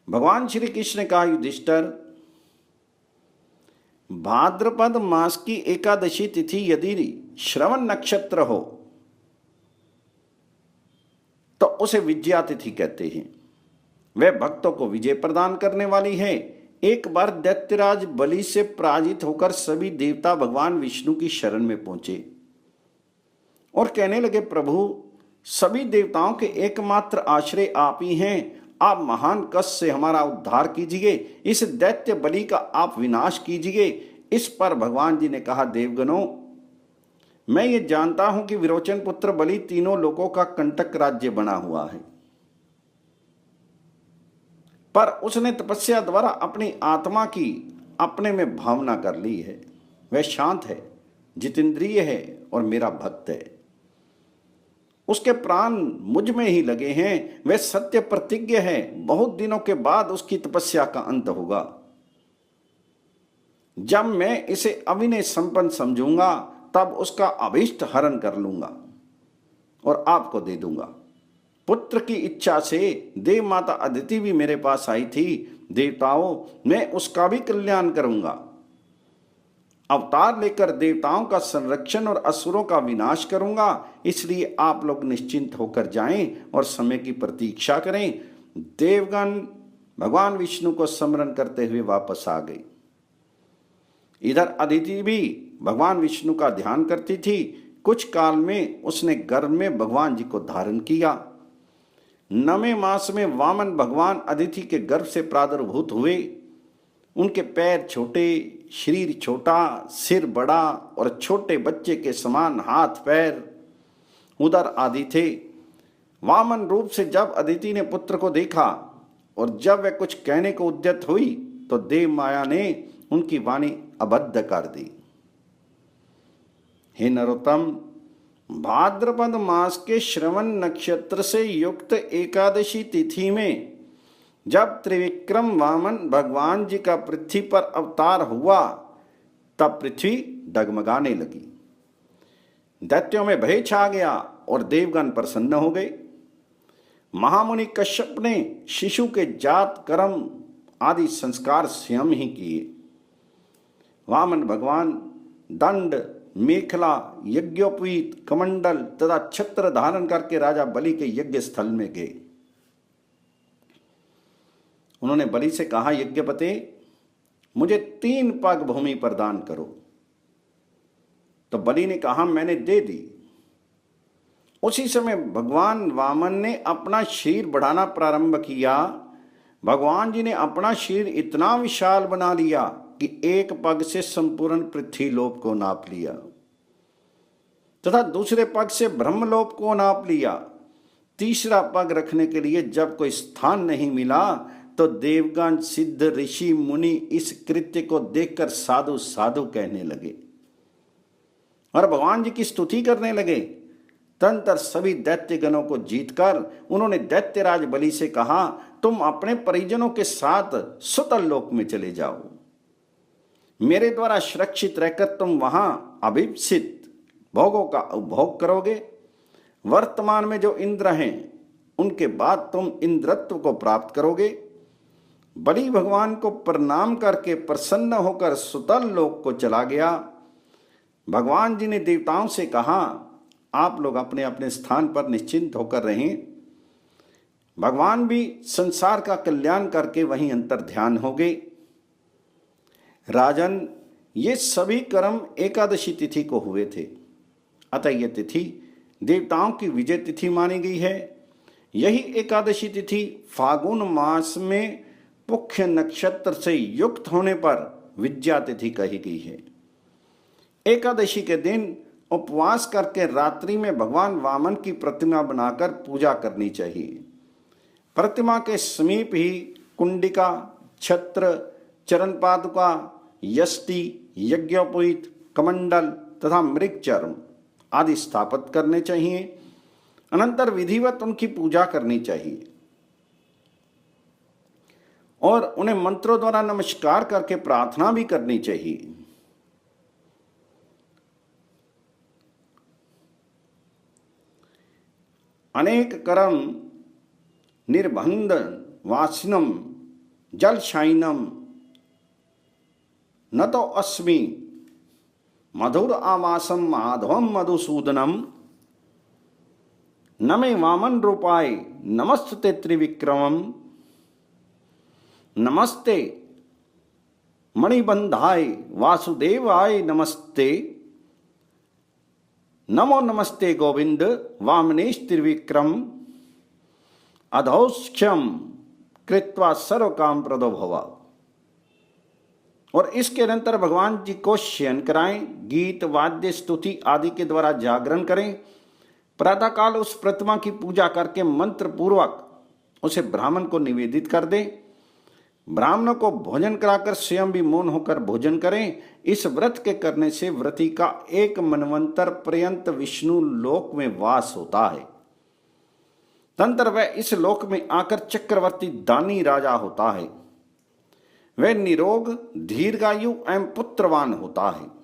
भगवान श्री कृष्ण ने कहा, युधिष्ठिर, भाद्रपद मास की एकादशी तिथि यदि श्रवण नक्षत्र हो तो उसे विजया तिथि कहते हैं। वह भक्तों को विजय प्रदान करने वाली है। एक बार दैत्यराज बलि से पराजित होकर सभी देवता भगवान विष्णु की शरण में पहुंचे और कहने लगे, प्रभु, सभी देवताओं के एकमात्र आश्रय आप ही हैं। आप महान कष्ट से हमारा उद्धार कीजिए, इस दैत्य बलि का आप विनाश कीजिए। इस पर भगवान जी ने कहा, देवगणों, मैं ये जानता हूं कि विरोचन पुत्र बलि तीनों लोकों का कंटक राज्य बना हुआ है, पर उसने तपस्या द्वारा अपनी आत्मा की अपने में भावना कर ली है। वह शांत है, जितेंद्रिय है और मेरा भक्त है। उसके प्राण मुझ में ही लगे हैं। वह सत्य प्रतिज्ञ है। बहुत दिनों के बाद उसकी तपस्या का अंत होगा। जब मैं इसे अविनय संपन्न समझूंगा तब उसका अभीष्ट हरण कर लूंगा और आपको दे दूंगा। पुत्र की इच्छा से देव माता अदिति भी मेरे पास आई थी। देवताओं, मैं उसका भी कल्याण करूंगा। अवतार लेकर देवताओं का संरक्षण और असुरों का विनाश करूंगा। इसलिए आप लोग निश्चिंत होकर जाएं और समय की प्रतीक्षा करें। देवगण भगवान विष्णु को स्मरण करते हुए वापस आ गई। इधर अदिति भी भगवान विष्णु का ध्यान करती थी। कुछ काल में उसने गर्भ में भगवान जी को धारण किया। 9वें मास में वामन भगवान अदिति के गर्भ से प्रादुर्भूत हुए। उनके पैर छोटे, शरीर छोटा, सिर बड़ा और छोटे बच्चे के समान हाथ पैर, उदर आदि थे। वामन रूप से जब अदिति ने पुत्र को देखा और जब वह कुछ कहने को उद्यत हुई तो देव माया ने उनकी वाणी अबद्ध कर दी। हे नरोत्तम, भाद्रपद मास के श्रवण नक्षत्र से युक्त एकादशी तिथि में जब त्रिविक्रम वामन भगवान जी का पृथ्वी पर अवतार हुआ तब पृथ्वी डगमगाने लगी। दैत्यों में भय छा गया और देवगण प्रसन्न हो गए। महामुनि कश्यप ने शिशु के जात कर्म आदि संस्कार स्वयं ही किए। वामन भगवान दंड, मेखला, यज्ञोपवीत, कमंडल तथा छत्र धारण करके राजा बलि के यज्ञ स्थल में गए। उन्होंने बलि से कहा, यज्ञपते, मुझे 3 पग भूमि प्रदान करो। तो बलि ने कहा, मैंने दे दी। उसी समय भगवान वामन ने अपना शरीर बढ़ाना प्रारंभ किया। भगवान जी ने अपना शरीर इतना विशाल बना लिया कि 1 पग से संपूर्ण पृथ्वीलोक को नाप लिया तथा दूसरे पग से ब्रह्मलोक को नाप लिया। तीसरा पग रखने के लिए जब कोई स्थान नहीं मिला तो देवगण, सिद्ध, ऋषि, मुनि इस कृत्य को देखकर साधु साधु कहने लगे और भगवान जी की स्तुति करने लगे। तदनंतर सभी दैत्यगणों को जीतकर उन्होंने दैत्यराज बलि से कहा, तुम अपने परिजनों के साथ सुतल लोक में चले जाओ। मेरे द्वारा सुरक्षित रहकर तुम वहां अभिप्सित भोगों का उपभोग करोगे। वर्तमान में जो इंद्र हैं उनके बाद तुम इंद्रत्व को प्राप्त करोगे। बलि भगवान को प्रणाम करके प्रसन्न होकर सुतल लोक को चला गया। भगवान जी ने देवताओं से कहा, आप लोग अपने अपने स्थान पर निश्चिंत होकर रहें। भगवान भी संसार का कल्याण करके वहीं अंतर ध्यान हो गए। राजन, ये सभी कर्म एकादशी तिथि को हुए थे, अतः यह तिथि देवताओं की विजय तिथि मानी गई है। यही एकादशी तिथि फागुन मास में पुख्य नक्षत्र से युक्त होने पर विद्या तिथि कही गई है। एकादशी के दिन उपवास करके रात्रि में भगवान वामन की प्रतिमा बनाकर पूजा करनी चाहिए। प्रतिमा के समीप ही कुंडिका, छत्र, चरण पादुका, यष्टि, यज्ञोपवीत, कमंडल तथा मृगचर्म आदि स्थापित करने चाहिए। अनंतर विधिवत उनकी पूजा करनी चाहिए और उन्हें मंत्रों द्वारा नमस्कार करके प्रार्थना भी करनी चाहिए। अनेक कर्म निर्बंध वासनम जल शाइनम न तो अस्मि मधुर आवासम माधवम मधुसूदनम न मे वामन रूपाय नमस्ते त्रिविक्रमम नमस्ते मणिबंधाय वासुदेवाय नमस्ते नमो नमस्ते गोविंद वामनेश त्रिविक्रम अधौष्यम कृत्वा सर्व काम प्रदो भवा। और इसके निरंतर भगवान जी को शयन कराएं, गीत वाद्य स्तुति आदि के द्वारा जागरण करें। प्रातःकाल उस प्रतिमा की पूजा करके मंत्र पूर्वक उसे ब्राह्मण को निवेदित कर दें। ब्राह्मणों को भोजन कराकर स्वयं भी मौन होकर भोजन करें। इस व्रत के करने से व्रती का एक मनवंतर पर्यंत विष्णु लोक में वास होता है। तंत्र वह इस लोक में आकर चक्रवर्ती दानी राजा होता है। वह निरोग दीर्घायु एवं पुत्रवान होता है।